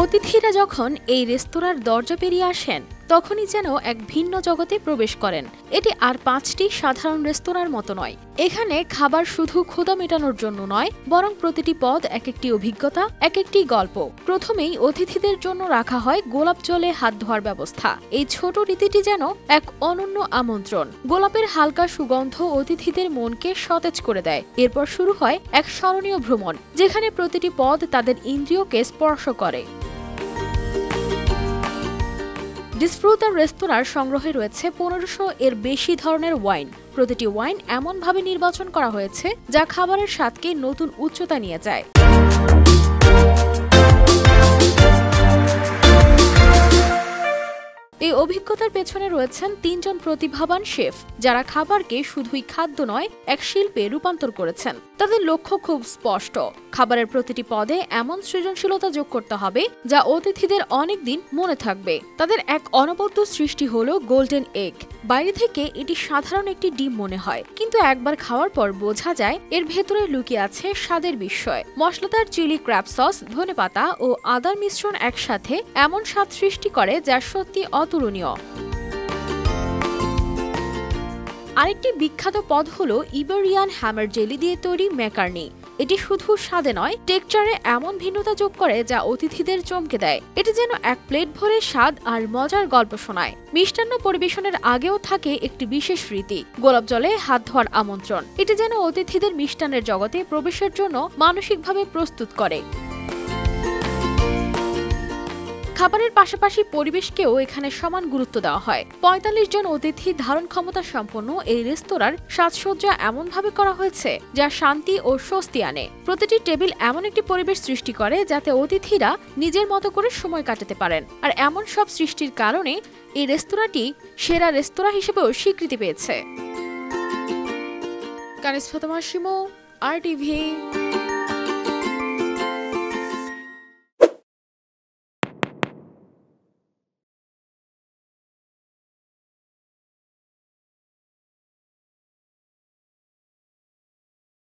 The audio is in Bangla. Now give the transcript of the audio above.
অতিথিরা যখন এই রেস্তোরাঁর দরজা পেরিয়ে আসেন তখনই যেন এক ভিন্ন জগতে প্রবেশ করেন। এটি আর ৫টি সাধারণ রেস্তোরাঁর মতো নয়। এখানে খাবার শুধু ক্ষুধা মেটানোর জন্য নয়, বরং প্রতিটি পদ এক একটি অভিজ্ঞতা, এক একটি গল্প। প্রথমেই অতিথিদের জন্য রাখা হয় গোলাপ জলে হাত ধোয়ার ব্যবস্থা। এই ছোট রীতিটি যেন এক অনন্য আমন্ত্রণ। গোলাপের হালকা সুগন্ধ অতিথিদের মনকে সতেজ করে দেয়। এরপর শুরু হয় এক স্মরণীয় ভ্রমণ, যেখানে প্রতিটি পদ তাদের ইন্দ্রিয়কে স্পর্শ করে। ডিসফ্রুতার রেস্তোরাঁর সংগ্রহে রয়েছে ১৫০০ এর বেশি ধরনের ওয়াইন। প্রতিটি ওয়াইন এমনভাবে নির্বাচন করা হয়েছে যা খাবারের স্বাদকে নতুন উচ্চতা নিয়ে যায়। এই অভিজ্ঞতার পেছনে রয়েছেন ৩ জন প্রতিভাবান শেফ, যারা খাবারকে শুধুই খাদ্য নয়, এক শিল্পে রূপান্তর করেছেন। তাদের লক্ষ্য খুব স্পষ্ট, খাবারের প্রতিটি পদে এমন সৃজনশীলতা যোগ করতে হবে যা অতিথিদের অনেক দিন মনে থাকবে। তাদের এক অনবদ্য সৃষ্টি হলো গোল্ডেন এগ। বাইরে থেকে এটি সাধারণ একটি ডিম মনে হয়, কিন্তু একবার খাওয়ার পর বোঝা যায় এর ভেতরে লুকিয়ে আছে স্বাদের বিস্ময়। মশলাদার চিলি ক্র্যাব সস, ধনেপাতা ও আদার মিশ্রণ একসাথে এমন স্বাদ সৃষ্টি করে যা সত্যি অতুলনীয়। আরেকটি বিখ্যাত পদ হলো ইবেরিয়ান হ্যামার জেলি দিয়ে তৈরি ম্যাকারনি। এটি শুধু স্বাদে নয়, টেক্সচারে এমন ভিন্নতা যোগ করে যা অতিথিদের চমকে দেয়। এটি যেন এক প্লেট ভরে স্বাদ আর মজার গল্প শোনায়। মিষ্টান্ন পরিবেশনের আগেও থাকে একটি বিশেষ রীতি, গোলাপ জলে হাত ধোয়ার আমন্ত্রণ। এটি যেন অতিথিদের মিষ্টান্নের জগতে প্রবেশের জন্য মানসিকভাবে প্রস্তুত করে। খাবারের পাশাপাশি পরিবেশকেও এখানে সমান গুরুত্ব দেওয়া হয়। ৪৫ জন অতিথি ধারণ ক্ষমতা সম্পন্ন এই রেস্তোরাঁর সাজসজ্জা এমনভাবে করা হয়েছে যা শান্তি ও স্বস্তি আনে। প্রতিটি টেবিল এমন একটি পরিবেশ সৃষ্টি করে যাতে অতিথিরা নিজের মতো করে সময় কাটাতে পারেন। আর এমন সব সৃষ্টির কারণে এই রেস্তোরাঁটি সেরা রেস্তোরাঁ হিসেবেও স্বীকৃতি পেয়েছে। কানিজ ফাতেমা শিমু, RTV।